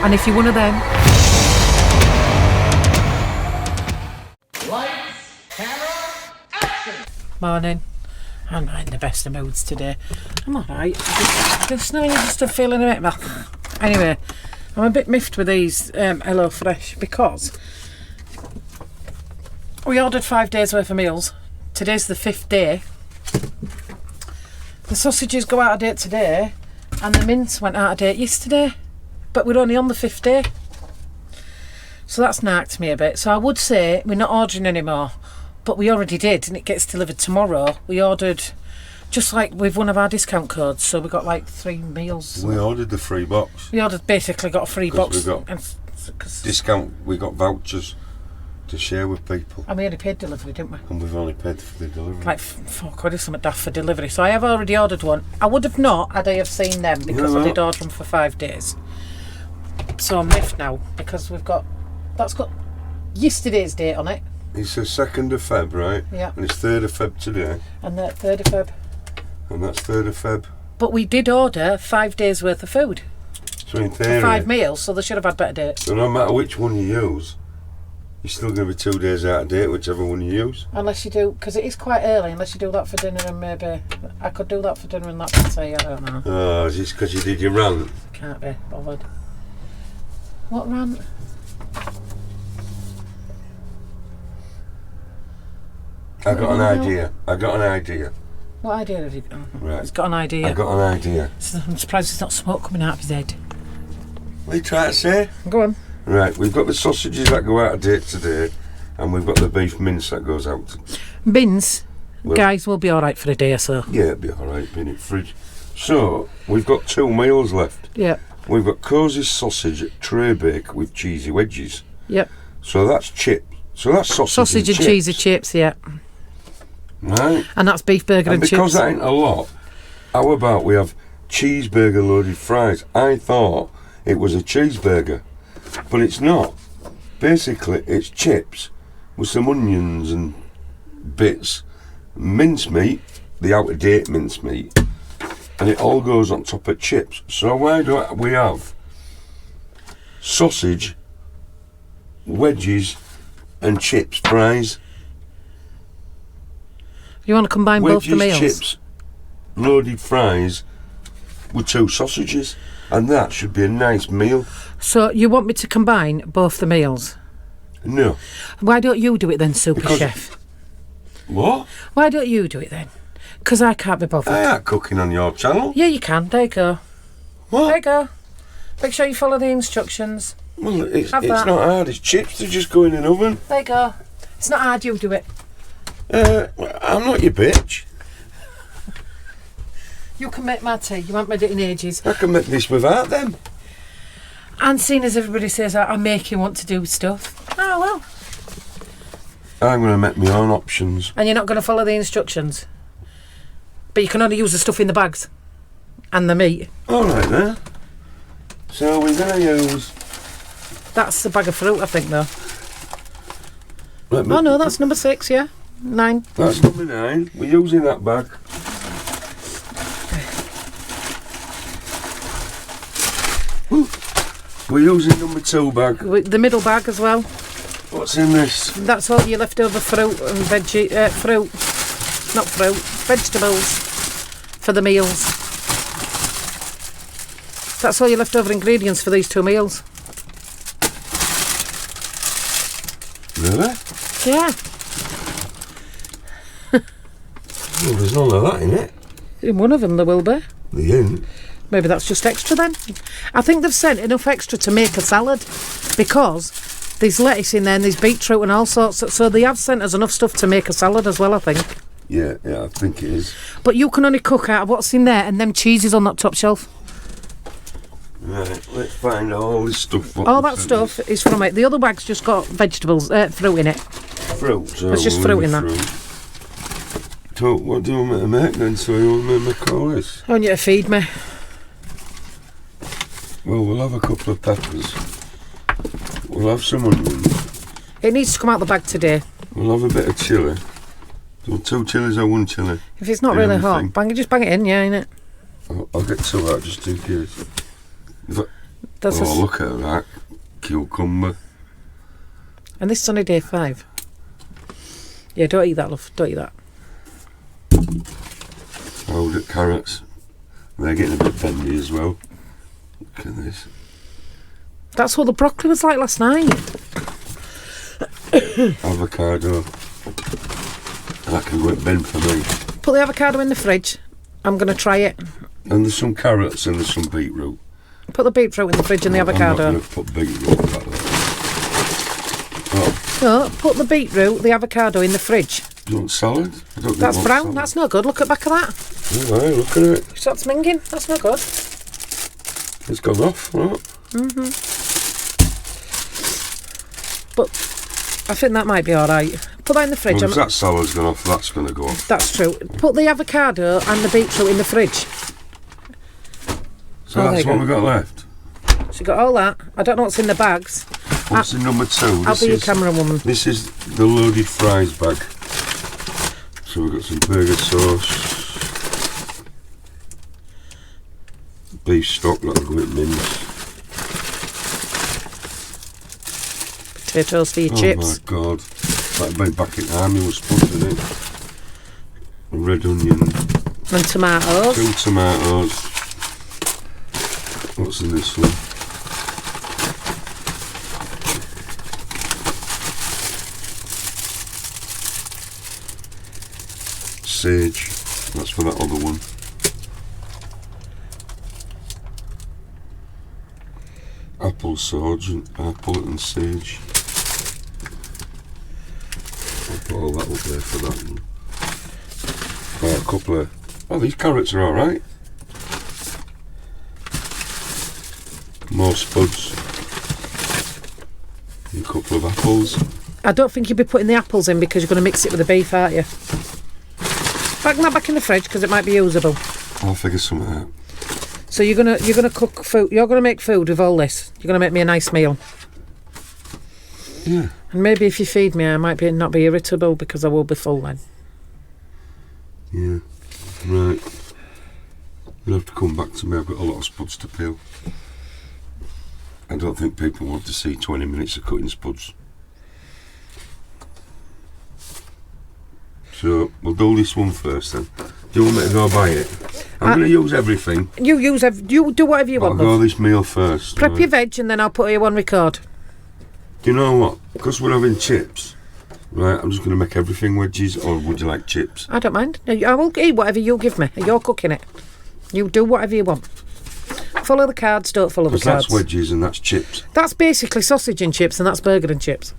And if you're one of them... Lights, camera, action! Morning. I'm not in the best of moods today. I'm alright. Just feeling a bit... Anyway, I'm a bit miffed with these HelloFresh because we ordered 5 days worth of meals. Today's the 5th day. The sausages go out of date today and the mince went out of date yesterday. But we're only on the 5th day. So that's narked me a bit. So I would say we're not ordering anymore. But we already did, and it gets delivered tomorrow. We ordered, just like with one of our discount codes, so we got like 3 meals. We ordered the free box. We basically got a free box. We got discount, we got vouchers to share with people. And we only paid delivery, didn't we? And we've only paid for the delivery. Like £4 or something daft for delivery. So I have already ordered one. I would have not had I have seen them because I did order them for 5 days. So I'm miffed now because that's got yesterday's date on it. It's the 2nd of Feb, right? Yeah. And it's 3rd of Feb today. And the 3rd of Feb. And that's 3rd of Feb. But we did order 5 days worth of food. So in theory, for 5 meals, so they should have had better dates. So no matter which one you use, you're still going to be 2 days out of date, whichever one you use. Unless you do, because it is quite early, unless you do that for dinner and maybe... I could do that for dinner and that would say, I don't know. Oh, is this because you did your rant? Can't be bothered. What rant? I got an idea. What idea have you got? Right. He's got an idea. I got an idea. I'm surprised there's not smoke coming out of his head. What are you trying to say? Go on. Right, we've got the sausages that go out of date today, and we've got the beef mince that goes out. Bins, guys, will be alright for a day or so. Yeah, it'll be alright, being in fridge. So, we've got 2 meals left. Yeah. We've got Cozy's sausage tray bake with cheesy wedges. Yep. So that's chips. So that's sausage and cheesy chips, yeah. Right. And that's beef burger and chips. Because that ain't a lot, how about we have cheeseburger loaded fries? I thought it was a cheeseburger, but it's not. Basically, it's chips with some onions and bits, mincemeat, the out-of-date mincemeat, and it all goes on top of chips. So why don't we have sausage, wedges, and chips fries? You want to combine both the meals? Chips, loaded fries with 2 sausages, and that should be a nice meal. So you want me to combine both the meals? No. Why don't you do it then, Super Chef? What? Why don't you do it then? Because I can't be bothered. I ain't cooking on your channel. Yeah, you can. There you go. What? There you go. Make sure you follow the instructions. Well, it's not hard. It's chips. They just go in an oven. There you go. It's not hard. You do it. I'm not your bitch. You can make my tea. You haven't made it in ages. I can make this without them. And seeing as everybody says I make you want to do stuff. Oh, well. I'm going to make my own options. And you're not going to follow the instructions? But you can only use the stuff in the bags. And the meat. All right, then. So we're going to use... That's the bag of fruit, I think, though. Oh, no, that's number 6, yeah? 9. That's number 9. We're using that bag. We're using number 2 bag. The middle bag as well. What's in this? That's all your leftover fruit and vegetables for the meals. That's all your leftover ingredients for these 2 meals. Really? Yeah. Well, there's none of that in it. In one of them there will be. The ain't. Maybe that's just extra then. I think they've sent enough extra to make a salad because there's lettuce in there and there's beetroot and all sorts. So they have sent us enough stuff to make a salad as well, I think. Yeah, I think it is. But you can only cook out of what's in there and them cheeses on that top shelf. Right, let's find all this stuff. All that stuff is from it. The other bag's just got vegetables, fruit in it. Fruit? So there's just fruit in that. So what do you want me to make then? So you want me to make all this? I want you to feed me. Well, we'll have a couple of peppers. We'll have some onions. It needs to come out the bag today. We'll have a bit of chilli. So 2 chilies or 1 chilli? If it's not really hot, just bang it in, yeah, innit? I'll get 2 out just in case. That's Oh, look at that. Cucumber. and this is only day 5. Yeah, don't eat that, love. Don't eat that. Hold it, carrots. They're getting a bit bendy as well. Look at this. That's what the broccoli was like last night. Avocado. That can go in bin for me. Put the avocado in the fridge. I'm going to try it. And there's some carrots and there's some beetroot. Put the beetroot in the fridge and the avocado. I'm not going to put beetroot back there. Oh, No, put the beetroot, the avocado in the fridge. do you want salad? I don't That's want brown. salad. That's no good. Look at the back of that. All right, look at it. Starts minging. That's no good. It's gone off, right? But I think that might be all right. Put that in the fridge. Once that salad's gone off, that's going to go off. That's true. Put the avocado and the beetroot in the fridge. So Oh, there that's you what go. we've got left. So you got all that. I don't know what's in the bags. What's in number 2? I'll be your camera woman. This is the loaded fries bag. So we've got some burger sauce, beef stock, that'll go in mince. Potatoes for your Oh chips. my god, that'd be back in army was sponsored it. A red onion, And tomatoes. 2 tomatoes. What's in this one? Sage, that's for that other one. Apple sergeant, apple and sage. I'll put all that up there for that one. Oh, a couple of... Oh, these carrots are alright. More spuds. And a couple of apples. I don't think you'd be putting the apples in because you're going to mix it with the beef, aren't you? Back that back in the fridge because it might be usable. I'll figure something out. So you're gonna cook food. You're gonna make food with all this. You're gonna make me a nice meal. Yeah. And maybe if you feed me, I might not be irritable because I will be full then. Yeah. Right. You'll have to come back to me. I've got a lot of spuds to peel. I don't think people want to see 20 minutes of cutting spuds. So we'll do this one first then. Do you want me to go buy it? I'm going to use everything. You do whatever you I'll want. go Love. this meal first. Prep right? your veg and then I'll put you on record. Do you know what? Because we're having chips, right? I'm just going to make everything wedges, or would you like chips? I don't mind. I will eat whatever you give me. You're cooking it. You do whatever you want. Follow the cards. Don't follow the Because cards. that's wedges and that's chips. That's basically sausage and chips, and that's burger and chips.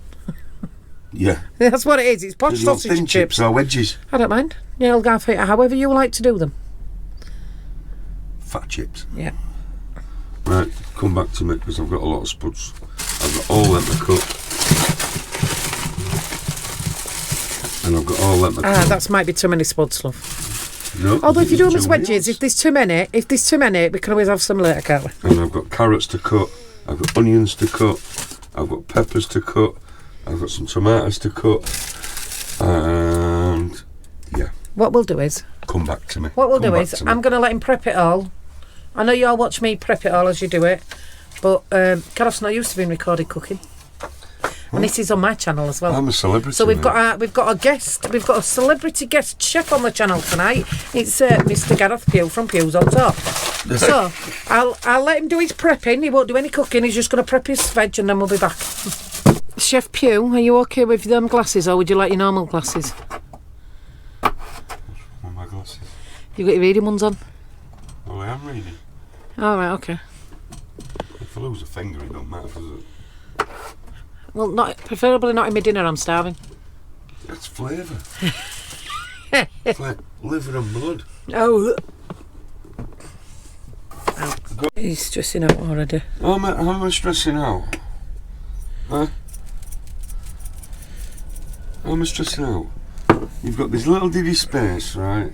Yeah. That's what it is. It's posh Do you want sausage thin and chips. or wedges? I don't mind. Yeah, I'll go for it however you like to do them. Fat chips. Yeah. Right, come back to me because I've got a lot of spuds. I've got all them to cut. And I've got all them to cut. That might be too many spuds, love. No, Although if you do them there's as 2 wedges, meals. if there's too many, we can always have some later, can't we? And I've got carrots to cut. I've got onions to cut. I've got peppers to cut. I've got some tomatoes to cut. And yeah, What we'll do is, come back to me. I'm Come back going to me. to let him prep it all. I know you all watch me prep it all as you do it, but Gareth's not used to being recorded cooking. And this is on my channel as well. I'm a celebrity. So we've mate. got a celebrity guest chef on the channel tonight. It's Mr. Gareth Pugh from Pugh's on Top. So I'll let him do his prepping. He won't do any cooking. He's just going to prep his veg and then we'll be back. Chef Pugh, are you okay with them glasses or would you like your normal glasses? Oh, my glasses. You got your reading ones on? Well, I am reading. All right, okay. If I lose a finger, it don't matter, does it? Well, preferably not in my dinner. I'm starving. It's flavour. Liver and blood. Oh. He's stressing out already. How am I stressing out? Huh? How am I stressing out? You've got this little diddy space, right?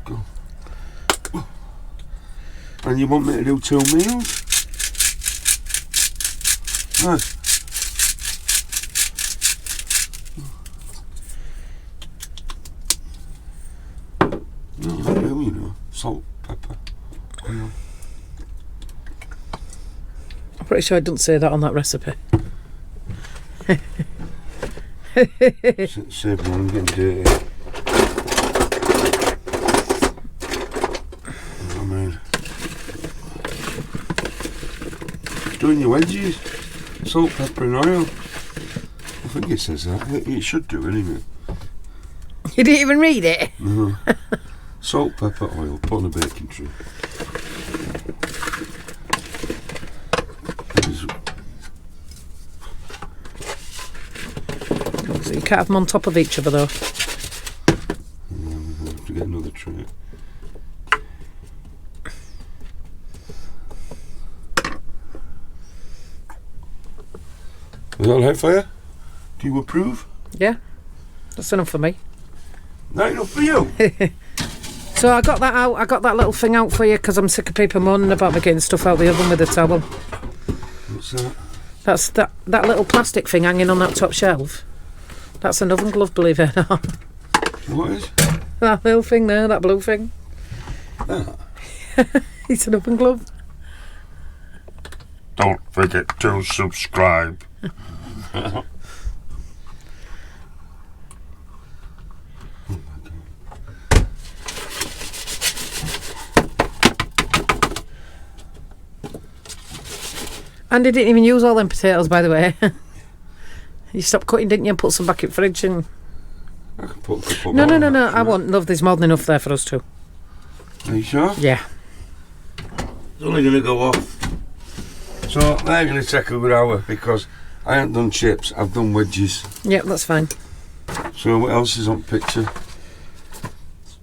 Go. And you want me to do 2 meals? Huh? No, I do, you know. Salt, pepper, oil. I'm pretty sure it doesn't say that on that recipe. Save me, I'm getting dirty. Oh man. Doing your wedges. Salt, pepper and oil. I think it says that. It should do anyway. You didn't even read it? No. Salt, pepper, oil, put on a baking tray. So you can't have them on top of each other though. We're going to have to get another tray. Is that alright for you? Do you approve? Yeah, that's enough for me. Not enough for you? So I got that out. I got that little thing out for you because I'm sick of people moaning about me getting stuff out the oven with a towel. What's that? That's that little plastic thing hanging on that top shelf. That's an oven glove, believe it or not. What is? That little thing there, that blue thing. That? It's an oven glove. Don't forget to subscribe. And you didn't even use all them potatoes, by the way. You stopped cutting, didn't you, and put some back in the fridge and... I can put a couple No, more no, no, on no. that, I won't love. There's more than enough there for us two. Are you sure? Yeah. It's only going to go off. So they're going to take a good hour because I haven't done chips, I've done wedges. Yeah, that's fine. So what else is on picture?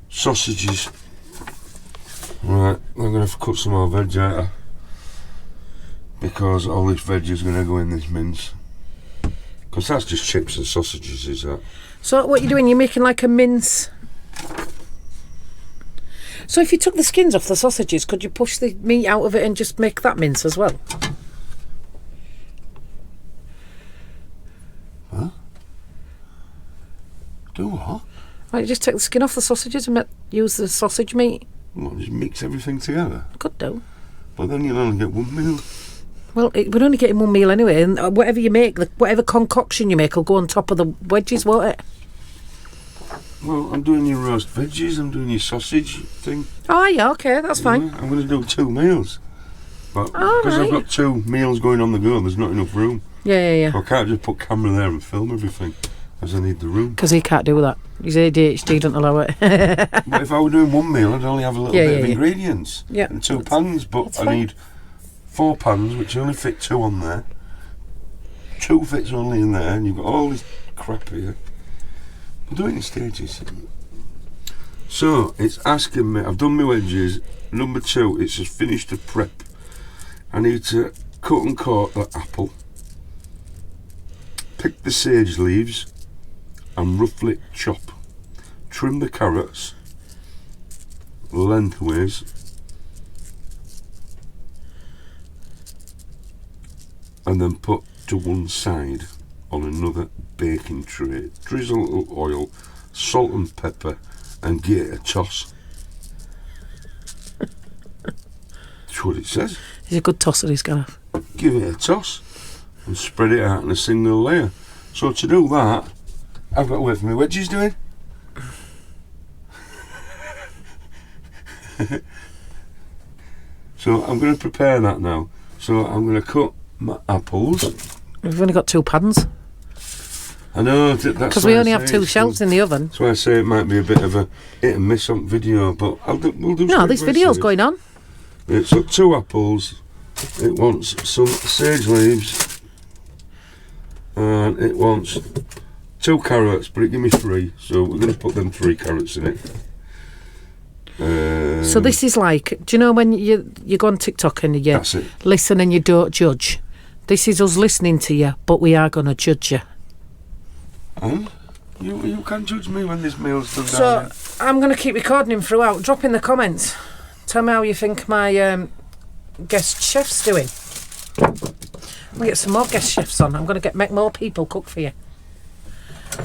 Sausages. Right, I'm going to have to cut some more veg out of, because all this veg is going to go in this mince. Because that's just chips and sausages, is that? So what you're doing, you're making like a mince. So if you took the skins off the sausages, could you push the meat out of it and just make that mince as well? Huh? Do what? Right, you just take the skin off the sausages and use the sausage meat. What, just mix everything together? Could do. But then you'll only get one meal. Well, we're only getting one meal anyway, and whatever you make, whatever concoction you make will go on top of the wedges, won't it? Well, I'm doing your roast veggies, I'm doing your sausage thing. Oh, yeah, okay, that's fine. Yeah, I'm going to do 2 meals. But All because I've right. got 2 meals going on the go, there's not enough room. Yeah. I can't just put camera there and film everything, as I need the room. Because he can't do that. His ADHD doesn't allow it. But if I were doing 1 meal, I'd only have a little bit of ingredients. Yeah. And 2 pans, but that's I fine. need 4 pans, which only fit 2 on there. 2 fits only in there, and you've got all this crap here. We'll do it in stages. So, it's asking me, I've done my wedges. Number 2, it's just finished the prep. I need to cut and core the apple. Pick the sage leaves and roughly chop. Trim the carrots lengthways. And then put to one side on another baking tray. Drizzle a little oil, salt and pepper, and give it a toss. That's what it says. He's a good tosser, he's got. Give it a toss and spread it out in a single layer. So to do that, I've got to wait for my wedges doing. So I'm going to prepare that now. So I'm going to cut my apples. We've only got 2 pans. I know that's Because why we I only say have 2 it's shelves in the oven. That's why I say it might be a bit of a hit and miss on video, but we'll do. No, this video's going on. It's got 2 apples. It wants some sage leaves, and it wants 2 carrots, but it give me 3, so we're going to put them 3 carrots in it. So this is like, do you know when you go on TikTok and you That's it. listen and you don't judge? This is us listening to you, but we are going to judge you. And you can judge me when this meal's done. So darling. I'm going to keep recording him throughout. Drop in the comments. Tell me how you think my guest chef's doing. We'll get some more guest chefs on. I'm going to make more people cook for you.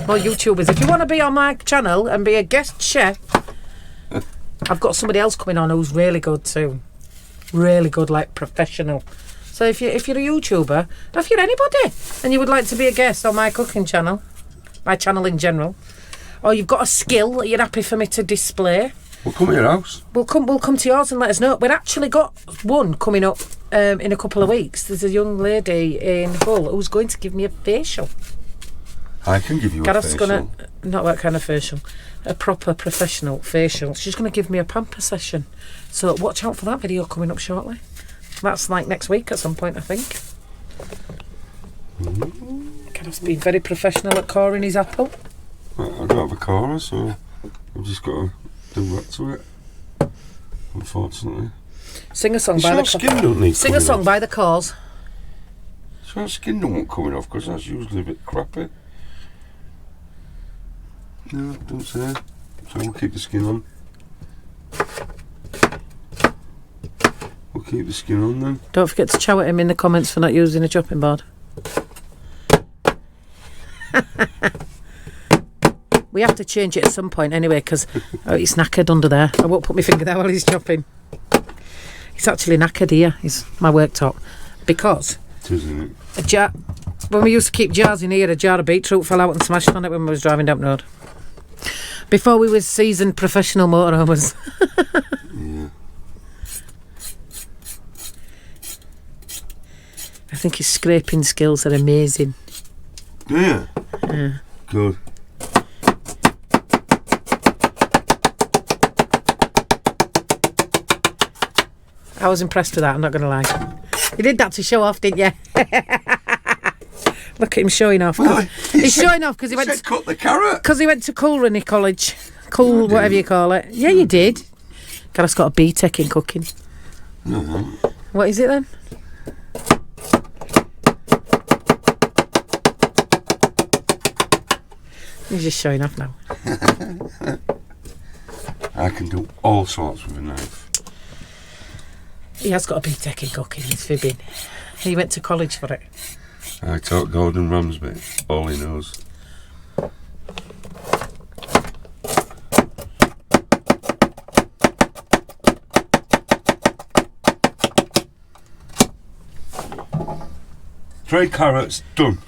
More YouTubers. If you want to be on my channel and be a guest chef, I've got somebody else coming on who's really good too. Really good, like professional. So if you're a YouTuber, or if you're anybody, and you would like to be a guest on my cooking channel, my channel in general, or you've got a skill that you're happy for me to display, We'll come to your house. we'll come to yours and let us know. We've actually got one coming up in a couple of weeks. There's a young lady in Hull who's going to give me a facial. I can give you a Gareth's facial. gonna, not that kind of facial, a proper professional facial. She's going to give me a pamper session. So watch out for that video coming up shortly. That's like next week at some point, I think. Gareth's been very professional at coring his apple. I don't have a car, so I've just got to do that to it. Unfortunately. Sing a song by Your the skin don't need Sing a coming song off. by the Cause. So your skin don't want coming off because that's usually a bit crappy. No, don't say. So we'll keep the skin on. We'll keep the skin on then. Don't forget to chow at him in the comments for not using a chopping board. We have to change it at some point anyway because he's knackered under there. I won't put my finger there while he's chopping. He's actually knackered here, is my worktop. Because It is, isn't it? a jar, when we used to keep jars in here, a jar of beetroot fell out and smashed on it when we was driving down the road. Before we was seasoned professional motorhomers. Yeah. I think his scraping skills are amazing. Yeah. Good. I was impressed with that, I'm not going to lie. You did that to show off, didn't you? Look at him showing off. Well, He's showing off because he went said cut the carrot. because he went to culinary college. Cool, didn't. whatever you call it. Yeah, you did. Gareth's got a BTEC in cooking. No. What is it then? He's just showing off now. I can do all sorts with a knife. He has got a BTEC in cooking. He's fibbing. He went to college for it. I taught Gordon Ramsay all he knows. Three carrots done.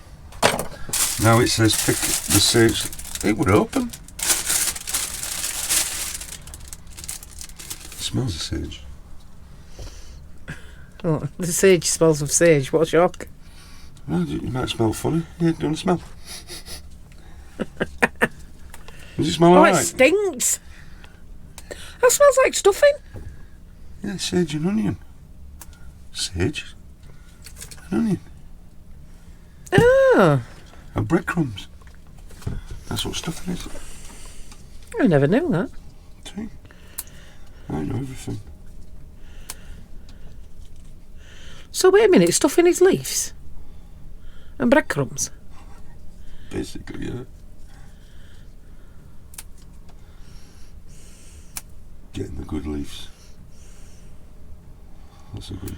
Now it says pick the sage. It would open. Smells of sage. Oh, the sage smells of sage. What a shock. Well, you might smell funny. Yeah, do you want to smell? Does it smell Oh, alright? it stinks. That smells like stuffing. Yeah, sage and onion. Sage and onion. Oh, And breadcrumbs. That's what stuffing is. I never knew that. See? I know everything. So wait a minute, stuffing his leaves and breadcrumbs. Basically, yeah. Getting the good leaves. That's a good.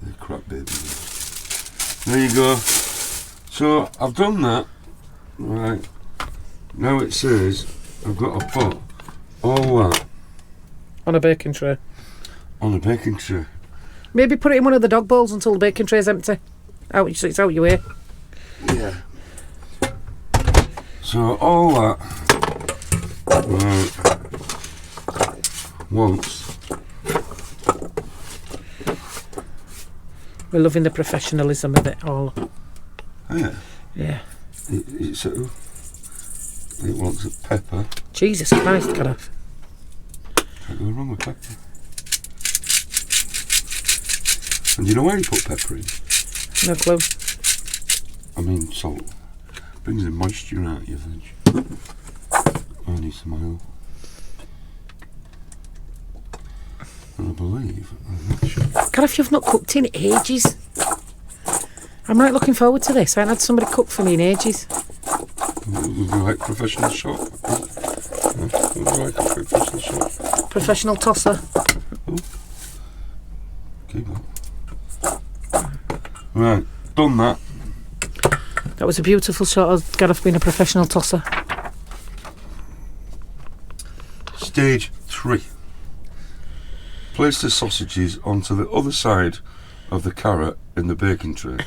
They're crap babies. There you go. So I've done that. Right. Now it says I've got to put all that On a baking tray. on a baking tray. Maybe put it in one of the dog bowls until the baking tray's empty. Out, so it's out your way. Yeah. So all that, right, once. We're loving the professionalism of it all. Oh yeah. Yeah. It wants a pepper. Jesus Christ, Gareth. Can't go wrong with pepper. And do you know why you put pepper in? No clue. I mean salt. Brings the moisture out of your veg. I need some oil. And I believe that should. Gareth, you've not cooked in ages. I'm right looking forward to this. I haven't had somebody cook for me in ages. Would be like professional shop. Would be like a professional shop. Professional tosser. Keep that. Right, done that. That was a beautiful shot of Gareth being a professional tosser. Stage 3. place the sausages onto the other side of the carrot in the baking tray.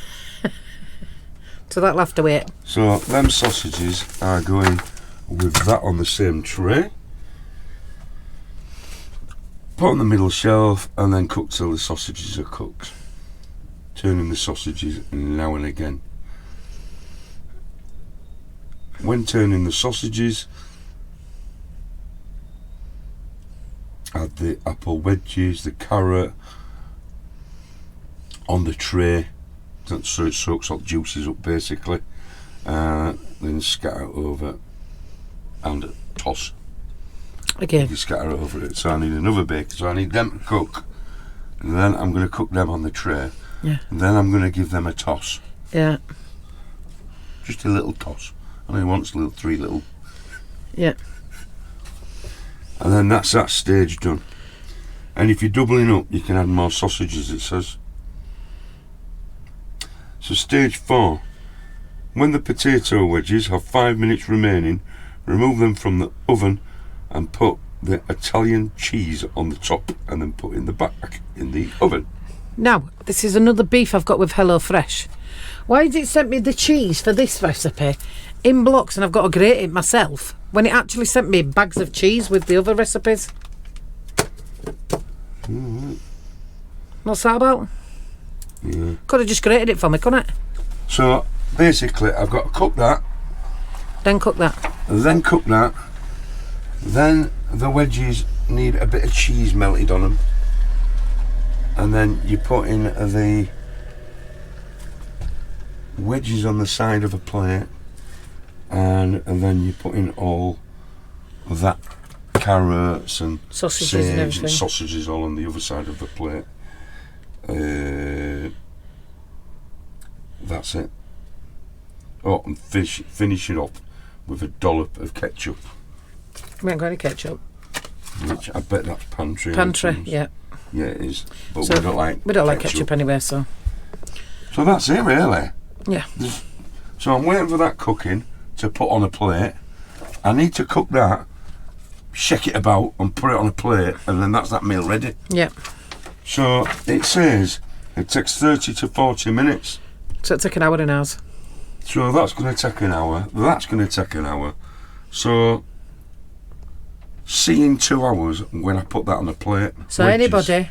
So that'll have to wait. So them sausages are going with that on the same tray. Put on the middle shelf and then cook till the sausages are cooked. Turning the sausages now and again. When turning the sausages, add the apple wedges, the carrot on the tray, so it soaks all the juices up basically. Then scatter over and toss. Again. You scatter over it. So I need another bake. So I need them to cook, and then I'm going to cook them on the tray. Yeah. And then I'm going to give them a toss. Yeah. Just a little toss. I only want three little. Yeah. And then that's that stage done. And if you're doubling up, you can add more sausages, it says. So stage 4. When the potato wedges have 5 minutes remaining, remove them from the oven and put the Italian cheese on the top and then put in the back in the oven. Now, this is another beef I've got with HelloFresh. Why did it send me the cheese for this recipe in blocks and I've got to grate it myself when it actually sent me bags of cheese with the other recipes? What's that about? Yeah. Could have just grated it for me, couldn't it? So basically I've got to cook that, Then cook that. then cook that, then the wedges need a bit of cheese melted on them, and then you put in the wedges on the side of a plate, and then you put in all of that carrots and Sausages sage and everything. sausages all on the other side of the plate. That's it. Oh, and finish it up with a dollop of ketchup, We haven't got any ketchup. which I bet that's pantry. Pantry, items. yeah. Yeah, it is. But So we don't like We don't like ketchup anyway, so. So that's it, really. Yeah. So I'm waiting for that cooking to put on a plate. I need to cook that, shake it about, and put it on a plate, and then that's that meal ready. Yeah. So it says it takes 30 to 40 minutes. So it took an hour and ours. So that's going to take an hour. That's going to take an hour. So see in 2 hours when I put that on a plate. So Wedges.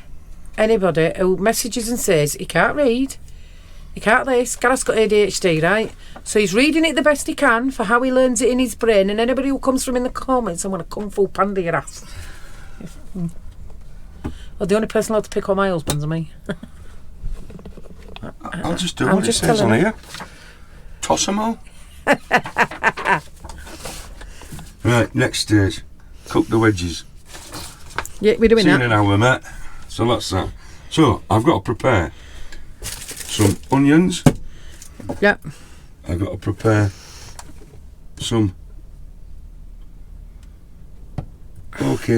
anybody who messages and says he can't read, he can't this, Gareth's got ADHD, right? So he's reading it the best he can for how he learns it in his brain, and anybody who comes from in the comments, I'm going to kung fu panda your ass. Well, the only person allowed to pick on my husband's me. I'll just do I'm what it just says on telling here. Toss them all. Right, next stage. Cook the wedges. Yeah, we're doing See you in that. an hour, mate. So that's that. So I've got to prepare some onions. Yeah. I've got to prepare some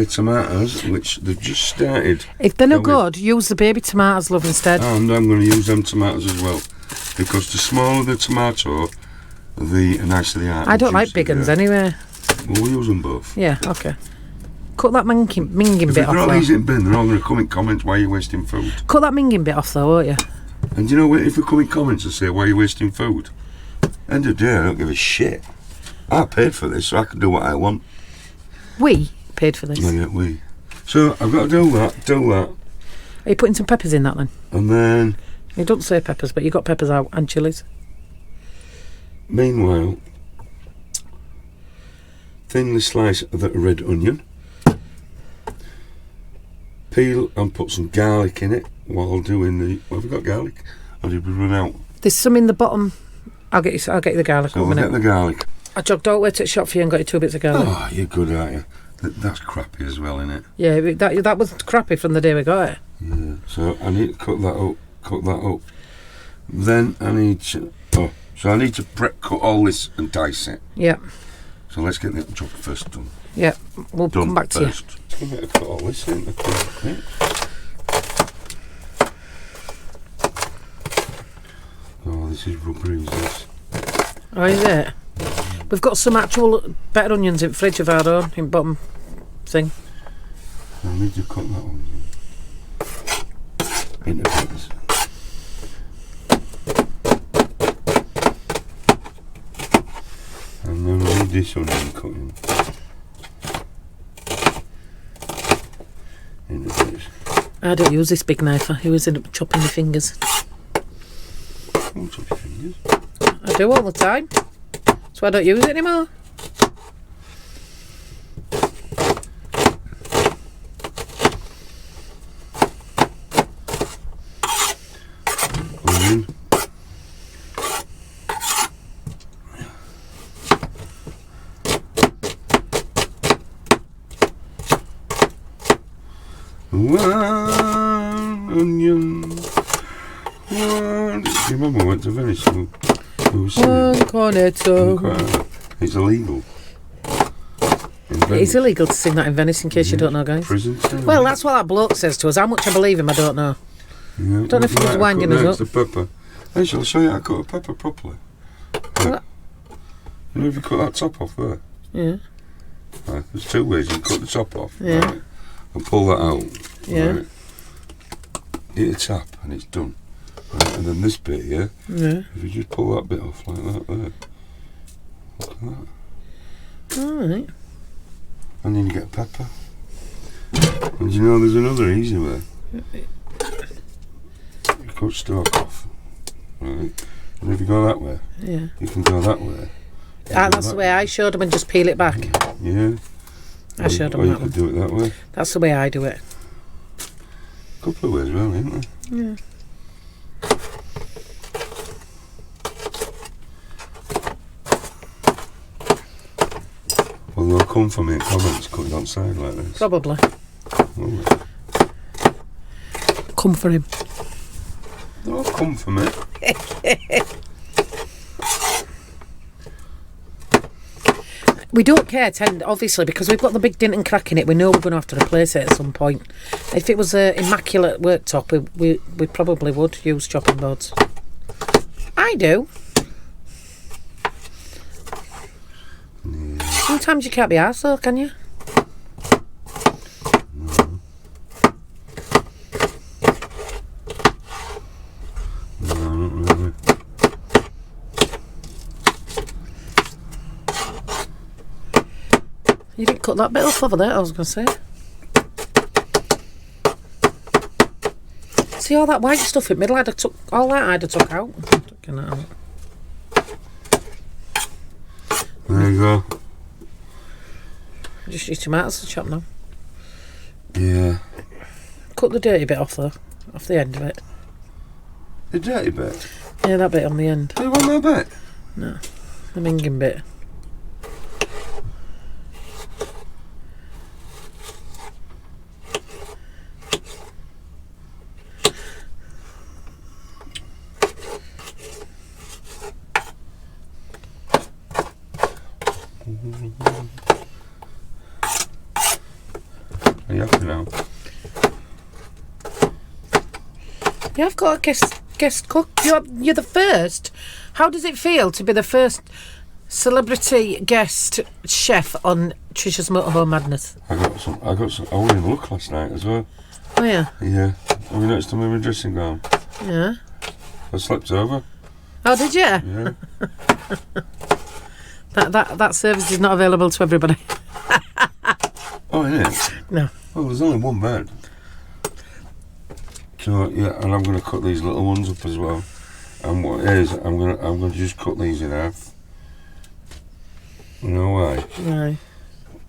tomatoes, which they've just started. If they're not going. good, use the baby tomatoes, love, instead. And I'm going to use them tomatoes as well, because the smaller the tomato, the nicer they are. I don't like big ones anyway. Well, we'll use them both. Yeah, okay. Cut that minging If bit they're all off these though. in bin, they're all going to come in comments, why are you wasting food? Cut that minging bit off though, won't you? And you know what, if they come in comments and say, why are you wasting food? End of the day, I don't give a shit. I paid for this, so I can do what I want. We paid for this. Yeah, we. So I've got to do that, Are you putting some peppers in that then? and then, You don't say peppers, but you got peppers out and chilies. meanwhile, thinly slice the red onion. Peel and put some garlic in it while doing the. Well, have we got garlic? Or did we run out? There's some in the bottom. I'll get you the garlic So in a we'll minute. get the garlic. I jogged all the way to the shop for you and got you 2 bits of garlic. Oh, you're good, aren't you? That's crappy as well, isn't it? Yeah, that was crappy from the day we got it. Yeah. So I need to cut that up. Then I need to. So I need to cut all this and dice it. Yeah, So let's get the job first done. yeah. We'll come back to first. I'm going to cut all this in. Okay. Oh, this is rubbery, is this? you. Oh, is it? We've got some actual better onions in the fridge of our own, in bottom thing. I need to cut that one. into bits. And then we need this onion cutting into bits. I don't use this big knife. I always end up chopping my fingers. Oh, chop your fingers. I do all the time. So I don't use it anymore. Onion. One onion. One. Do you remember I went to Venice? We were singing. One cornetto. It's illegal. It's illegal to sing that in Venice, in case you don't know, guys. Prison style. Well, that's what that bloke says to us. How much I believe him, I don't know. Yeah, Don't know if he was winding us up. The pepper. Actually, I'll show you how to cut a pepper properly. Well, You know, if you cut that top off there. yeah. Right, there's two ways you can cut the top off. Yeah. Right, and pull that out. Yeah. Right, hit a tap and it's done. Right, and then this bit here, Yeah. if you just pull that bit off like that there. Look at that. Alright. And then you get pepper. And you know there's another easy way. You cut stalk off. Right. And if you go that way, Yeah. you can go that way. That's the way I showed him and just peel it back. Yeah. I showed him Or you that one. could do it that way. That's the way I do it. Couple of ways, well, isn't there? Yeah. Well, they'll come for me in comments cutting outside like this. Probably. Will Come for him. they'll come for me. We don't care, obviously, because we've got the big dint and crack in it. We know we're going to have to replace it at some point. If it was an immaculate worktop, we probably would use chopping boards. I do. Yeah. Sometimes you can't be arsed though, can you? No, not really. You didn't cut that bit off over there, I was going to say. See all that white stuff in the middle? I'd have took all that. I'd have took out. Taking that out. There you go. Just use tomatoes to chop now. Yeah. Cut the dirty bit off though, off the end of it. The dirty bit. Yeah, that bit on the end. Do you want that bit? No, the minging bit. Are you happy now? Yeah, I've got a guest cook. You're the first. How does it feel to be the first celebrity guest chef on Trisha's Motorhome Madness? I got some. I went in luck last night as well. Oh yeah, Yeah. Have you noticed I'm in my dressing gown? yeah. I slept over. Oh, did you? Yeah. That service is not available to everybody. Oh, isn't it? No. Well, there's only one bed. So yeah, and I'm going to cut these little ones up as well. And what it is, I'm gonna just cut these in half. You know why? No.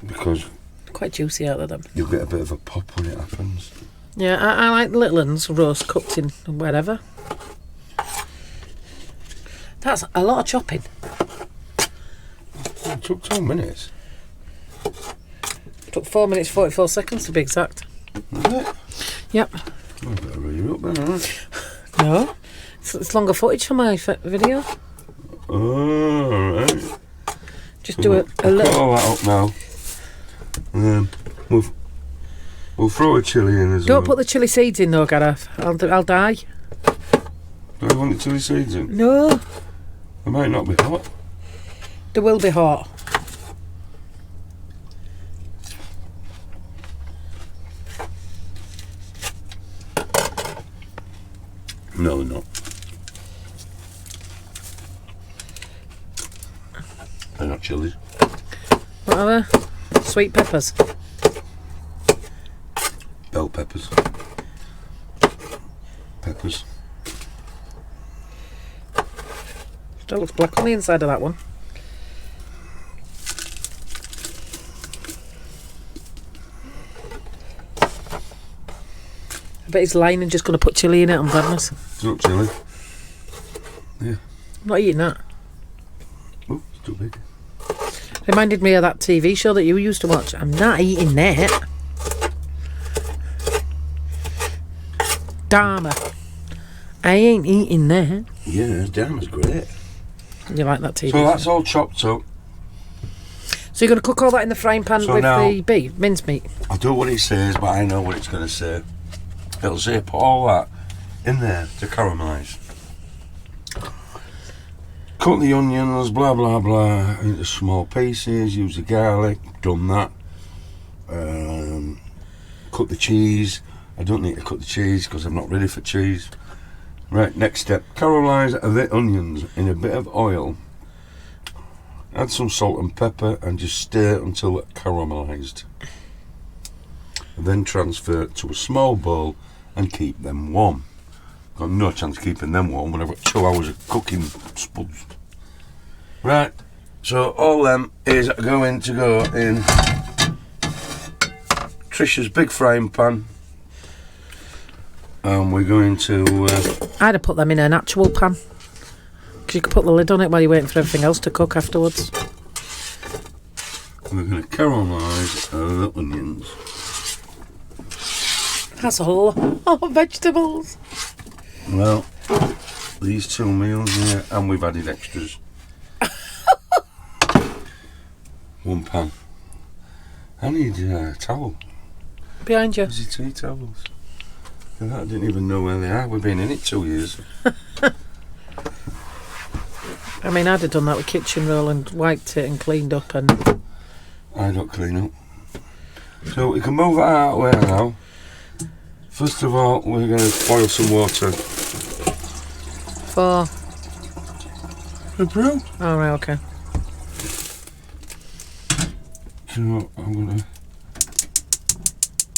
Because Quite juicy out of them. you'll get a bit of a pop when it happens. Yeah, I like the little ones, roast cooked in wherever. That's a lot of chopping. It took 2 minutes. Took 4 minutes 44 seconds to be exact. Isn't it? Yep. I better read up then, alright? No, it's longer footage for my video. Oh, alright. Just do a Cut little. all that up now. And then we'll throw a chilli in as well. Don't put the chilli seeds in though, Gareth. I'll die. Do I want the chilli seeds in? No, They might not be hot. they will be hot. No, they're not. They're not chilies. What are they? Sweet peppers. Bell peppers. Peppers. Still looks black on the inside of that one. I bet he's lying and just going to put chilli in it on badness. It's not chili. Yeah. I'm not eating that. Oh, it's too big. Reminded me of that TV show that you used to watch. I'm not eating that. Dharma. I ain't eating that. Yeah, Dharma's great. You like that TV So show? that's all chopped up. So you're going to cook all that in the frying pan So with now- the beef, mincemeat? I do what it says, but I know what it's going to say. It'll say put all that in there to caramelise. Cut the onions, blah blah blah, into small pieces. Use the garlic. Done that. Cut the cheese. I don't need to cut the cheese because I'm not ready for cheese. Right, next step. Caramelise the onions in a bit of oil. Add some salt and pepper and just stir until it's caramelised. Then transfer it to a small bowl and keep them warm. Got no chance of keeping them warm when I've got 2 hours of cooking spuds. Right, so all them is going to go in Trisha's big frying pan. And we're going to... I'd have put them in an actual pan. Because you could put the lid on it while you're waiting for everything else to cook afterwards. we're going to caramelise the onions. That's all. Oh, vegetables. Well, these 2 meals here, and we've added extras. 1 pan. I need a towel. Behind you. Is it 2 towels? I didn't even know where they are. We've been in it 2 years. I mean, I'd have done that with kitchen roll and wiped it and cleaned up and... I don't clean up. So we can move it out of the way now. First of all, we're going to boil some water. For... The brew. Oh, right, okay. So I'm going to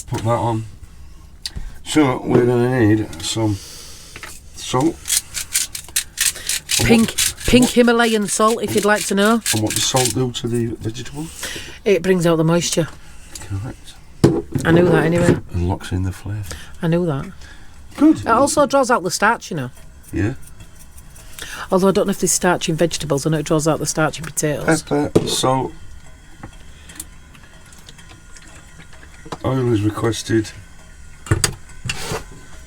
put that on. So we're going to need some salt. Pink Himalayan salt, if you'd like to know. And what does salt do to the vegetables? It brings out the moisture. Correct. I knew that anyway. And locks in the flavour. I knew that. Good. It also draws out the starch, you know. Yeah. Although I don't know if there's starch in vegetables. I know it draws out the starch in potatoes. Pepper, salt. Oil is requested.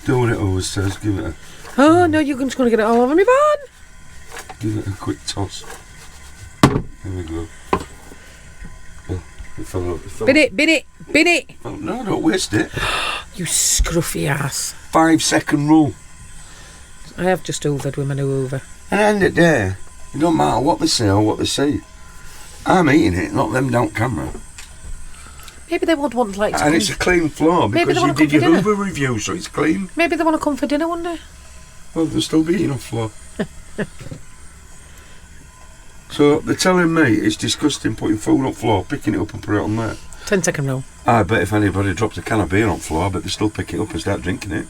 Do what it always says. Give it a... Oh, no, you're just going to get it all over me, Vaughn. Give it a quick toss. There we go. Oh, it fell out. Bin it. Oh, no, don't waste it. You scruffy ass. 5-second rule. I have just hoovered with my new hoover. And at the end of the day, it don't matter what they say or what they see. I'm eating it, not them down camera. Maybe they would want like to And come. it's a clean floor Maybe because they you wanna come did your for dinner. Hoover review, so it's clean. Maybe they want to come for dinner one day. Well, there'll still be enough floor. So they're telling me it's disgusting putting food on floor, picking it up and put it on there. 10-second rule. I bet if anybody drops a can of beer on floor, I bet they still pick it up and start drinking it.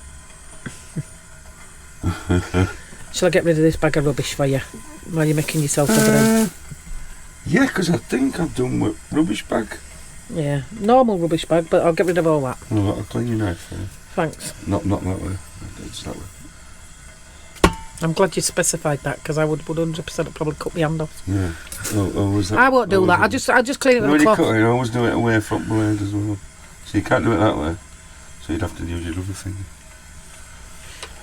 Shall I get rid of this bag of rubbish for you while you're making yourself a brew? Yeah, because I think I've done with rubbish bag. Yeah, normal rubbish bag, but I'll get rid of all that. Oh, I'll clean your knife for you. Thanks. Not that way. It's that way. I'm glad you specified that because I would 100% probably cut my hand off. Yeah. Was that, I won't do that. I'll just clean it with when a you cloth. cut it, I always do it away from blade as well. So you can't do it that way. So you'd have to use your other finger.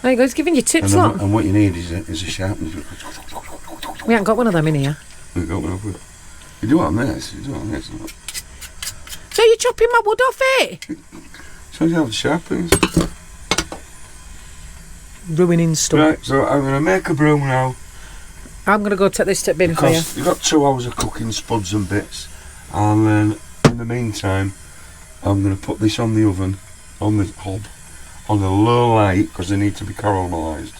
There you go. He's giving you tips, And, look. and what you need is a sharpener. We haven't got one of them in here. You got one of them. You do it on this. You do it on this. So you're chopping my wood off it? So you have the sharpeners. Ruining stuff. Right, so I'm going to make a brew now. I'm going to go take this to bin for you. Because you've got 2 hours of cooking spuds and bits. And then, in the meantime, I'm going to put this on the oven, on the hob, on a low light, because they need to be caramelised.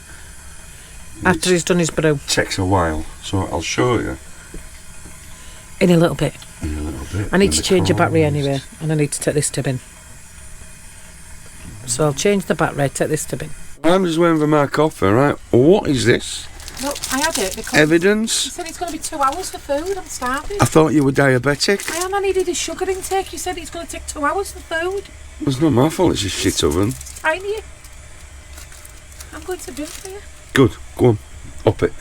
After he's done his brew. Takes a while, so I'll show you In a little bit. in a little bit. I need when to the change the battery caramelised. anyway, and I need to take this tip in. So I'll change the battery, take this tip in. I'm just waiting for my coffee, right? What is this? Look, I had it because Evidence? you said it's going to be 2 hours for food. I'm starving. I thought you were diabetic. I am. I needed a sugar intake. You said it's going to take 2 hours for food. It's not my fault, it's a shit oven. I need. I'm going to do it for you. Good, go on, up it.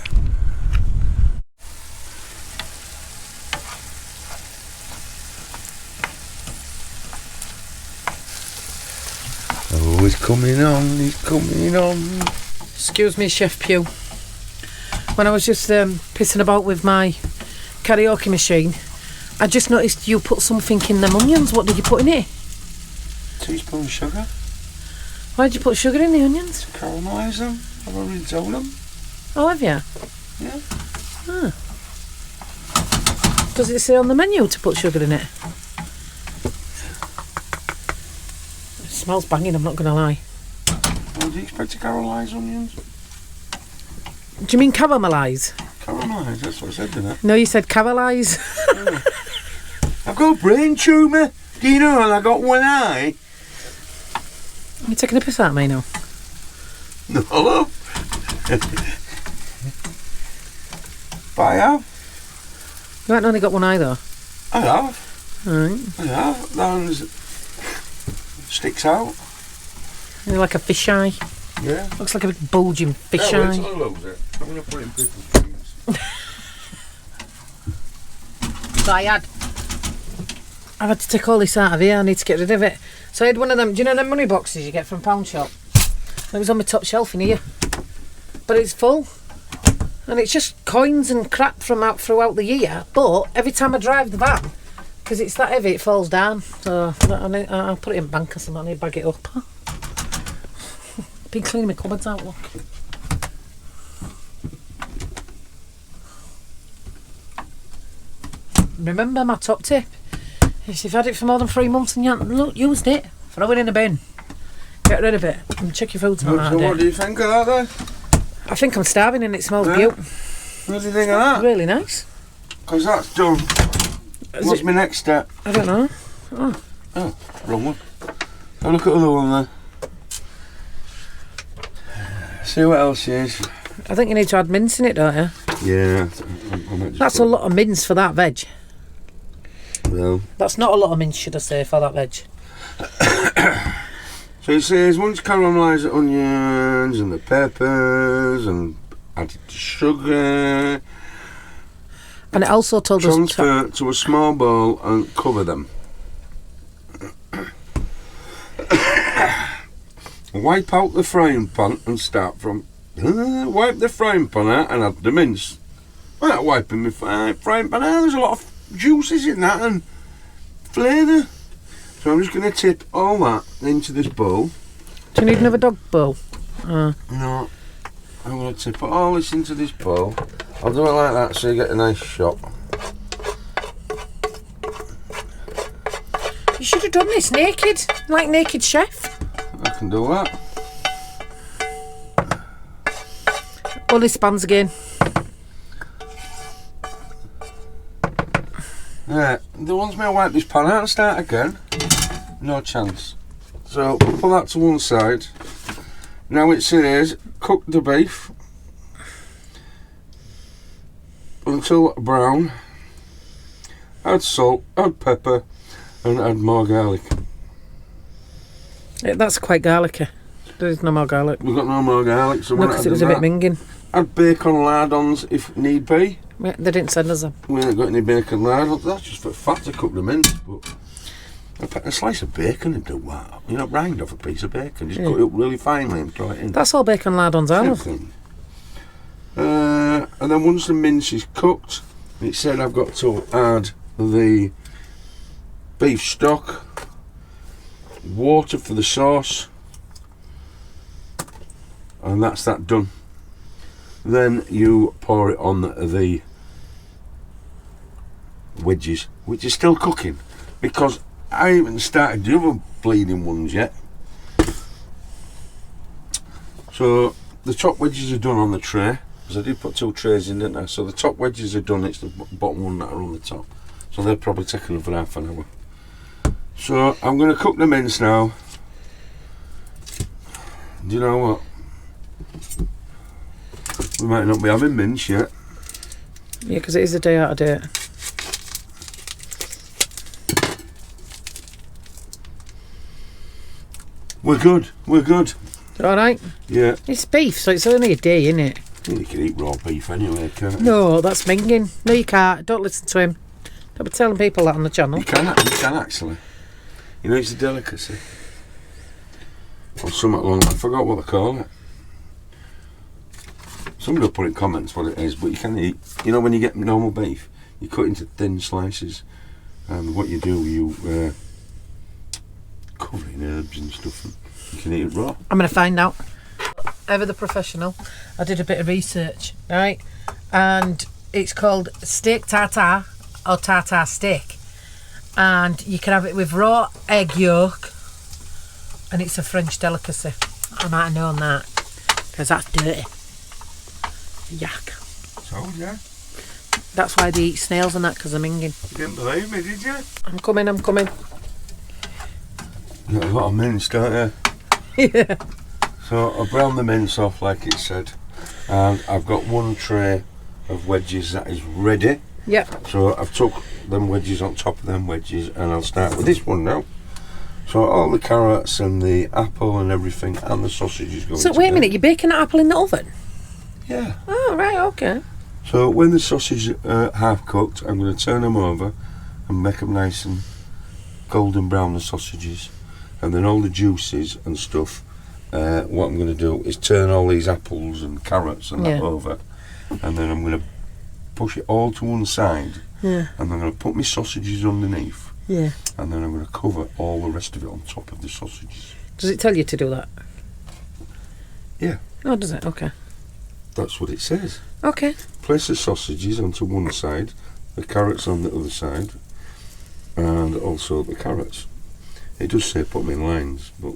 Oh, he's coming on, he's coming on. Excuse me, Chef Pugh. When I was just pissing about with my karaoke machine, I just noticed you put something in them onions. What did you put in it? 2 teaspoons sugar, Why did you put sugar in the onions? caramelise them. I've already told them. Oh, have you? Yeah. Does it say on the menu to put sugar in it? It smells banging, I'm not going to lie. How do you expect to caramelise onions? Do you mean caramelise? Caramelise, that's what I said, didn't I? No, you said caramelize. I've got a brain tumour. Do you know? And I got one eye. You're taking a piss out of me now. No, love. But I have. You haven't only got one eye though. I have. Alright. I have. That one sticks out. You're like a fish eye. Yeah. Looks like a big bulging fish Yeah, eye. wait till I lose it. I'm going to put it in people's dreams. So I've had to take all this out of here. I need to get rid of it. So I had one of them. Do you know them money boxes you get from Pound Shop? It was on my top shelf in here, but it's full, and it's just coins and crap from out throughout the year. But every time I drive the van, because it's that heavy, it falls down. So I'll put it in bank or something. I need to bag it up. Been cleaning my cupboards out. Look. Remember my top tip? If you've had it for more than 3 months and you haven't used it, throw it in a bin. Get rid of it and check your food So tomorrow. what do you think of that then? I think I'm starving and it smells Yeah. beautiful. What do you think of that? Really nice. Because that's done. Is What's it- my next step? I don't know. Oh, wrong one. Have a look at the other one then. See what else is. I think you need to add mince in it, don't you? Yeah. I might just That's put- a lot of mince for that veg. Well. That's not a lot of mince, should I say, for that veg. So it says once you caramelise the onions and the peppers and add the sugar, And it also told us... transfer to a small bowl and cover them. Wipe out the frying pan and start from... wipe the frying pan out and add the mince. Without wiping my frying pan out, there's a lot of juices in that and flavour. So I'm just going to tip all that into this bowl. Do you need another dog bowl? No, I'm going to tip all this into this bowl. I'll do it like that so you get a nice shot. You should have done this naked, like Naked Chef. I can do that. All these spans again. Yeah, the ones may wipe this pan out and start again. No chance. So we'll put that to one side. Now it says cook the beef until brown. Add salt, add pepper, and add more garlic. Yeah, that's quite garlicky. There's no more garlic. We've got no more garlic, so No, we're because not it was a adding bit that. minging. Add bacon lardons if need be. Yeah, they didn't send us them. We ain't got any bacon lardons. That's just for fat to cook them in. But a slice of bacon and do that. You know, grind off a piece of bacon. Just cut it up really finely and throw it in. That's all bacon lardons I love. Same thing. And then once the mince is cooked, it said I've got to add the beef stock, water for the sauce, and that's that done. Then you pour it on the wedges, which is still cooking because I haven't started the other bleeding ones yet. So the top wedges are done on the tray. Because I did put 2 trays in, didn't I? So the top wedges are done, it's the bottom one that are on the top. So they'll probably take another half an hour. So I'm going to cook the mince now. Do you know what? We might not be having mince yet. Yeah, because it is a day out of date. We're good. We're good. All right. Yeah. It's beef, so it's only a day, isn't it? You can eat raw beef anyway, can't you? No, that's minging. No, you can't. Don't listen to him. Don't be telling people that on the channel. You can actually. You know, it's a delicacy. Or something along. I forgot what they call it. Somebody will put in comments what it is, but you can eat. You know, when you get normal beef, you cut into thin slices, and what you do, you cover it in herbs and stuff, and you can eat it raw. I'm going to find out. Ever the professional, I did a bit of research, right? And it's called steak tartare or tartare steak, and you can have it with raw egg yolk, and it's a French delicacy. I might have known that because that's dirty. Yuck. So yeah. That's why they eat snails and that, because I'm minging. You didn't believe me, did you? I'm coming. You got a lot of mince, don't you? Yeah. So I browned the mince off like it said, and I've got 1 tray of wedges that is ready. Yep. So I've took them wedges on top of them wedges, and I'll start with this one now. So all the carrots and the apple and everything and the sausages go. So wait a minute, you're baking that apple in the oven? Yeah. Oh right, okay. So when the sausages are half cooked, I'm going to turn them over and make them nice and golden brown, the sausages, and then all the juices and stuff. What I'm going to do is turn all these apples and carrots and that over, and then I'm going to push it all to one side, and then I'm going to put my sausages underneath, and then I'm going to cover all the rest of it on top of the sausages. Does it tell you to do that? Yeah. Oh, does it? Okay. That's what it says. Okay. Place the sausages onto one side, the carrots on the other side, and also the carrots. It does say put them in lines, but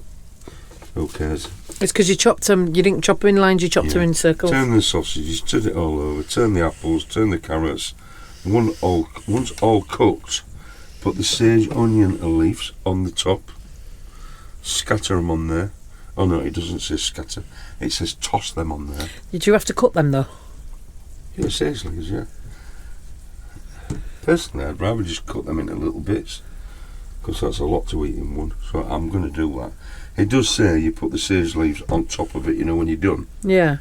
who cares? It's because you chopped them, you didn't chop them in lines, you chopped them in circles. Turn the sausages, turn it all over, turn the apples, turn the carrots. Once all cooked, put the sage onion leaves on the top, scatter them on there. Oh no, it doesn't say scatter, it says toss them on there. Did you have to cut them though? Yeah, sage leaves, yeah. Personally, I'd rather just cut them into little bits, because that's a lot to eat in one, so I'm going to do that. It does say you put the sage leaves on top of it, you know, when you're done. Yeah.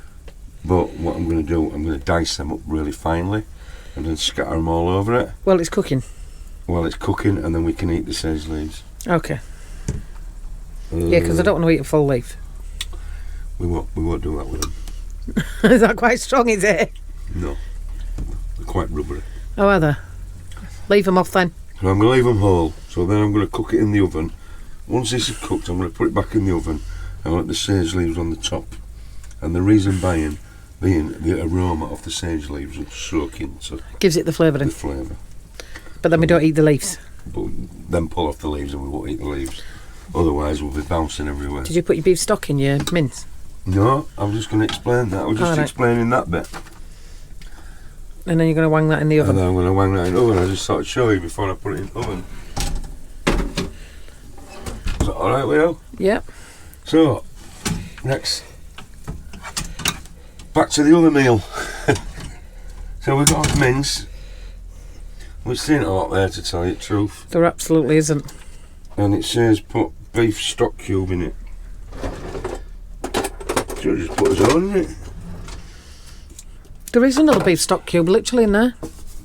But what I'm going to do, I'm going to dice them up really finely and then scatter them all over it. Well, it's cooking. While it's cooking, and then we can eat the sage leaves. Okay. Yeah, because I don't want to eat a full leaf. We won't do that with them. Is that quite strong, is it? No. They're quite rubbery. Oh, are they? Leave them off then. So I'm going to leave them whole, so then I'm going to cook it in the oven. Once this is cooked, I'm going to put it back in the oven and let the sage leaves on the top. And the reason being the aroma of the sage leaves will soak into Gives it the flavouring. the flavour. But then we don't eat the leaves. But then pull off the leaves and we won't eat the leaves. Otherwise we'll be bouncing everywhere. Did you put your beef stock in your mince? No, I'm just going to explain that. I was just explaining that bit. And then you're going to wang that in the oven? And then I'm going to wang that in the oven. I just thought I'd show you before I put it in the oven. Is that alright, Leo? Yep. So, next. Back to the other meal. So we've got mince. We've seen a lot there, to tell you the truth. There absolutely isn't. And it says put beef stock cube in it. So just put his own in it. There is another beef stock cube literally in there.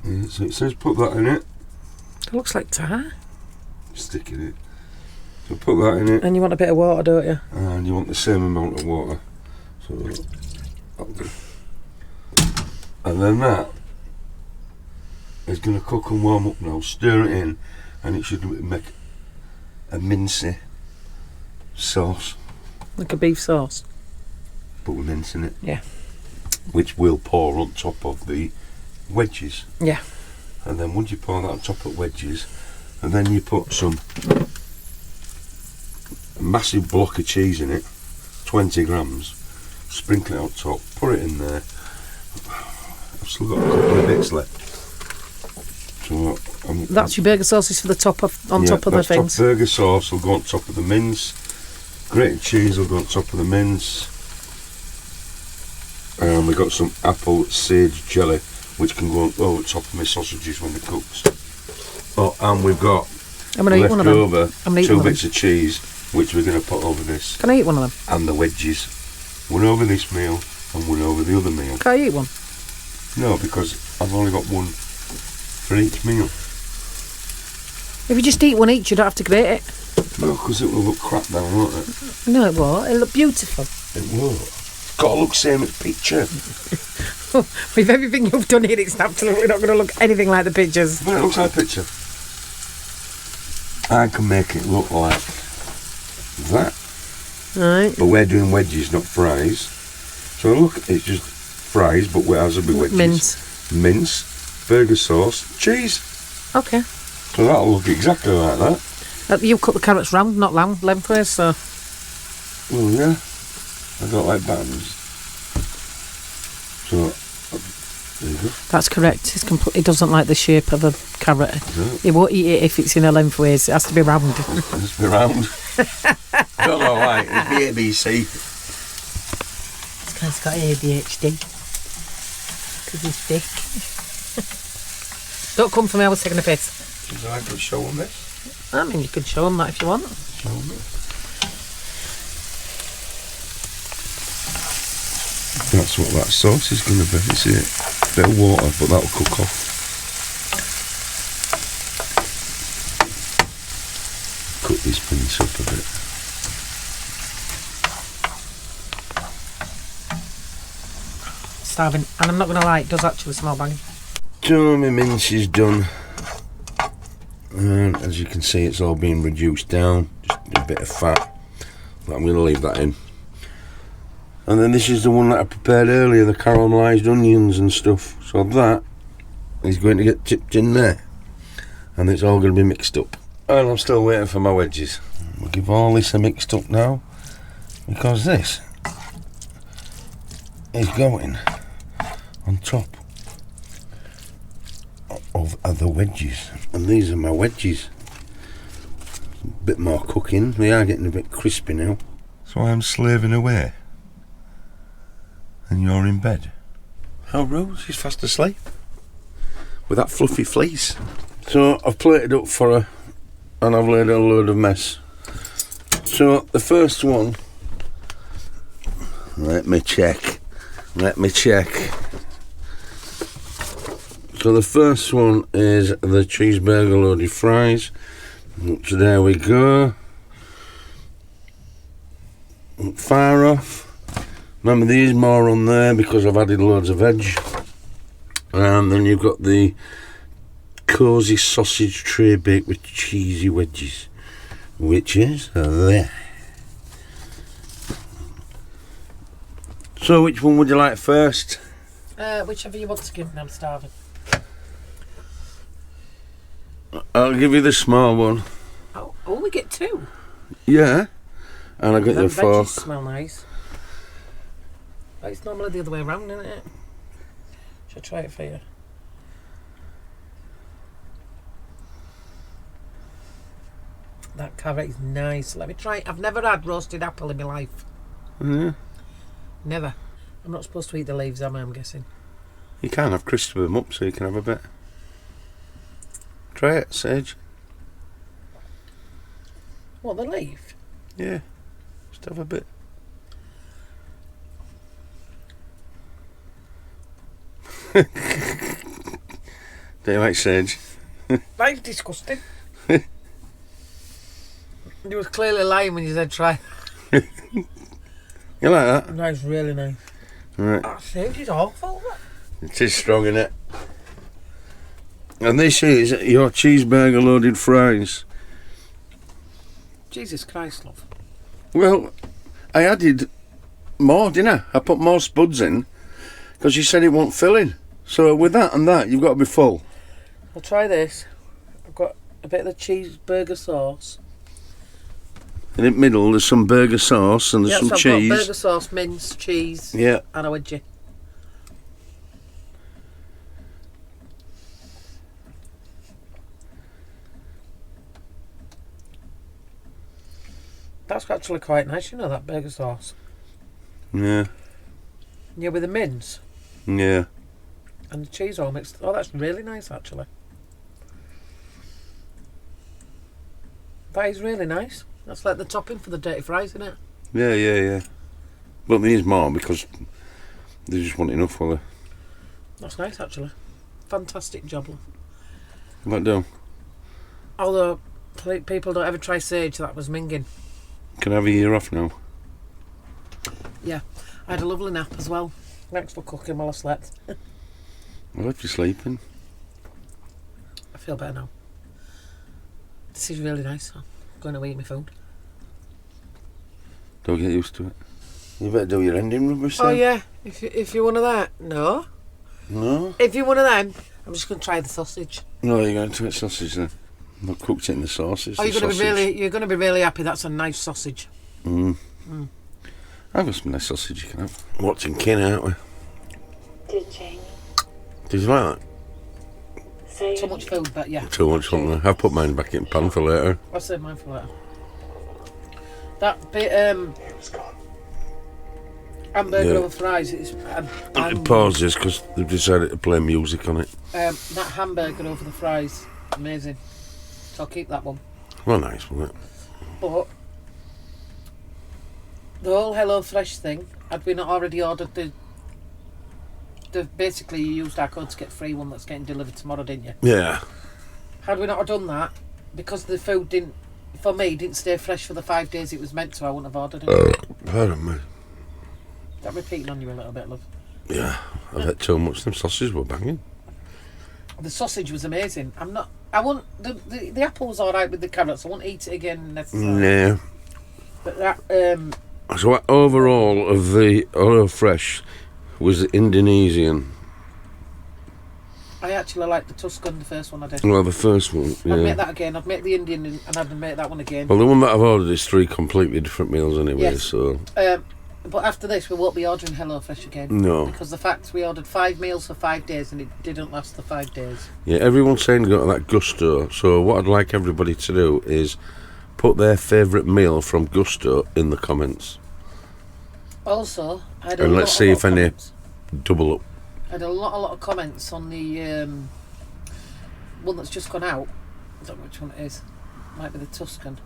Yeah, so it says put that in it. It looks like tar. Stick in it. So put that in it. And you want a bit of water, don't you? And you want the same amount of water. So that'll do. And then that is going to cook and warm up now. Stir it in, and it should make a mincy sauce. Like a beef sauce. But with mince in it. Yeah. Which we'll pour on top of the wedges. Yeah. And then once you pour that on top of wedges, and then you put some massive block of cheese in it, 20 grams, sprinkle it on top, put it in there, I've still got a couple of bits left. So that's your burger sauces for the top of top of the things. Top burger sauce will go on top of the mince. Grated cheese will go on top of the mince. And we've got some apple sage jelly, which can go on over top of my sausages when they're cooked. Oh, and we've got leftover 2 bits of cheese, which we're going to put over this. Can I eat one of them? And the wedges. One over this meal and one over the other meal. Can I eat one? No, because I've only got one for each meal. If you just eat one each, you don't have to grate it. No, because it will look crap down, won't it? No, it won't. It'll look beautiful. It will. It's got to look same as picture. With everything you've done here, it's absolutely not going to look anything like the pictures. But it looks like a picture. I can make it look like that. Right. But we're doing wedges, not fries. So look, it's just fries, but ours will be wedges. Mince, burger sauce, cheese. Okay. So that'll look exactly like that. You cut the carrots round, not lengthways, so... Well, yeah. I don't like bands. So, there you go. That's correct. He doesn't like the shape of a carrot. No. He won't eat it if it's in a lengthways. It has to be round. It has to be round. I don't know why. It's ABC. This guy's got ADHD. Because he's thick. Don't come for me, I was taking a piss. So I could show them this. I mean, you could show them that if you want. Show them this. That's what that sauce is going to be. It's a bit of water, but that'll cook off. Cut this mince up a bit. Starving, and I'm not going to lie, it does actually smell banging. So my mince is done, and as you can see, it's all been reduced down. Just a bit of fat, but I'm going to leave that in. And then this is the one that I prepared earlier, the caramelised onions and stuff. So that is going to get tipped in there, and it's all going to be mixed up. And I'm still waiting for my wedges. We'll give all this a mixed up now, because this is going on top of the wedges. And these are my wedges. A bit more cooking. They are getting a bit crispy now. So I'm slaving away, and you're in bed. How rude, she's fast asleep with that fluffy fleece. So I've plated up for her, and I've laid a load of mess. So the first one, let me check. So the first one is the cheeseburger loaded fries. So there we go. Fire off. Remember, there is more on there because I've added loads of veg. And then you've got the cosy sausage tray baked with cheesy wedges, which is there. So which one would you like first? Whichever you want to give me, I'm starving. I'll give you the small one. Oh, we get two. Yeah. And I'll get you a fork. Veggies smell nice. But it's normally the other way around, isn't it? Shall I try it for you? That carrot is nice. Let me try it. I've never had roasted apple in my life. Yeah. Never. I'm not supposed to eat the leaves, am I? I'm guessing. You can. I've crisped them up so you can have a bit. Try it, Sage. What, the leaf? Yeah. Just have a bit. Do you like Sage? That's disgusting. You was clearly lying when you said try. You like that? That's really nice. Right. That sage is awful. It is strong, isn't it? And this is your cheeseburger loaded fries. Jesus Christ, love. Well, I added more, didn't I? I put more spuds in because you said it won't fill in. So with that and that, you've got to be full. I'll try this. I've got a bit of the cheeseburger sauce. In the middle, there's some burger sauce and there's some I've cheese. got burger sauce, mince, cheese, Yeah. and a wedgie. That's actually quite nice, you know, that burger sauce. Yeah. Yeah, with the mince Yeah. and the cheese all mixed. Oh, that's really nice, actually. That is really nice. That's like the topping for the dirty fries, isn't it? Yeah. But there is more because they just want enough for the. That's nice, actually. Fantastic job, love. What do? Although people don't ever try sage, that was minging. Can I have a year off now? Yeah, I had a lovely nap as well. Thanks for cooking while I slept. Well, if you're sleeping. I feel better now. This is really nice. I'm going to eat my food. Don't get used to it. You better do your ending rubbish Oh then. yeah, if you're one of that. No. No? If you're one of them, I'm just going to try the sausage. No, you're going to eat sausage then. Not cooked it in the sauces. Oh, you're going to be really happy. That's a nice sausage. I've got some nice sausage you can have. Watching Kin, aren't we? Did Jamie Did you like that? say Too much food, but yeah. Too much, wasn't there? I've put mine back in pan for later. I'll save mine for later. That bit, hamburger Yeah. over fries, it's It pauses because they've decided to play music on it. that hamburger over the fries, amazing. So I'll keep that one. Well, nice, wasn't it? But the whole HelloFresh thing, had we not already ordered the basically you used our code to get free one that's getting delivered tomorrow, didn't you? Yeah. Had we not have done that, because the food didn't stay fresh for the 5 days it was meant to, I wouldn't have ordered it. Pardon me. I'm repeating on you a little bit, love. Yeah, I've had too much. Them sausages were banging. The sausage was amazing. I won't. The apple was all right with the carrots. I won't eat it again necessarily. Yeah. But that So overall of the HelloFresh was Indonesian. I actually liked the Tuscan, the first one I did. Well, the first one, I'd make yeah. that again. I'd make the Indian and I'd make that one again. Well, the one that I've ordered is 3 completely different meals anyway, Yes. so... But after this, we won't be ordering HelloFresh again. No. Because the fact we ordered 5 meals for 5 days and it didn't last the 5 days. Yeah, everyone's saying go to that Gusto, so what I'd like everybody to do is put their favourite meal from Gusto in the comments. Also, I had And let's see if any comments. double up. I had a lot of comments on the one that's just gone out. I don't know which one it is. Might be the Tuscan.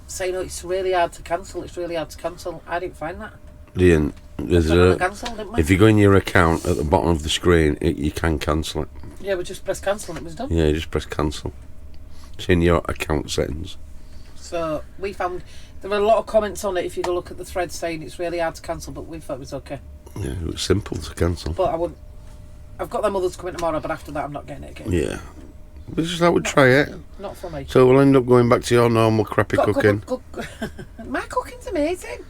Saying, oh, it's really hard to cancel. It's really hard to cancel. I didn't find that. Ian, there's Cancel, didn't we? if you go in your account at the bottom of the screen, you can cancel it. Yeah, we just pressed cancel and it was done. Yeah, you just press cancel. It's in your account settings. So we found there were a lot of comments on it. If you go look at the thread saying it's really hard to cancel, but we thought it was okay. Yeah, it was simple to cancel. But I wouldn't. I've got them others coming tomorrow, but after that, I'm not getting it again. Yeah. But just I would try it. Not for me. So we'll end up going back to your normal crappy Got cooking. My cooking's amazing.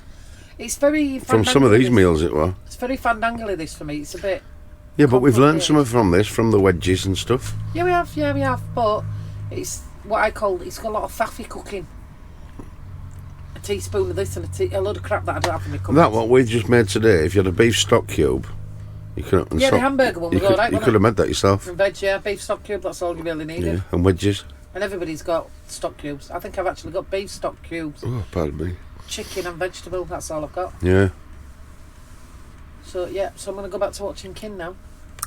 It's very From some of these fandangly. meals it was. It's very fandangly this for me. It's a bit. Yeah, but we've learned complicated. some from this, from the wedges and stuff. Yeah, we have. Yeah, we have. But it's what I call. It's got a lot of faffy cooking. A teaspoon of this and a load of crap that I don't have in my cooking. That what we just made today, if you had a beef stock cube, you could... and Yeah, the salt- hamburger one you was could, alright, you wasn't could it? have made that yourself. And veg, yeah, beef stock cube. That's all you really needed. Yeah, and wedges. And everybody's got stock cubes. I think I've actually got beef stock cubes, Oh, pardon me. chicken and vegetable. That's all I've got. Yeah. So yeah, so I'm gonna go back to watching Kin now.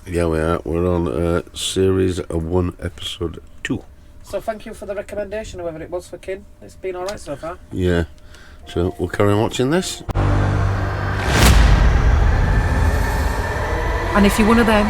Yeah, we are. We're on series 1, episode 2. So thank you for the recommendation, whoever it was for Kin. It's been alright so far. Yeah. So we'll carry on watching this. And if you're one of them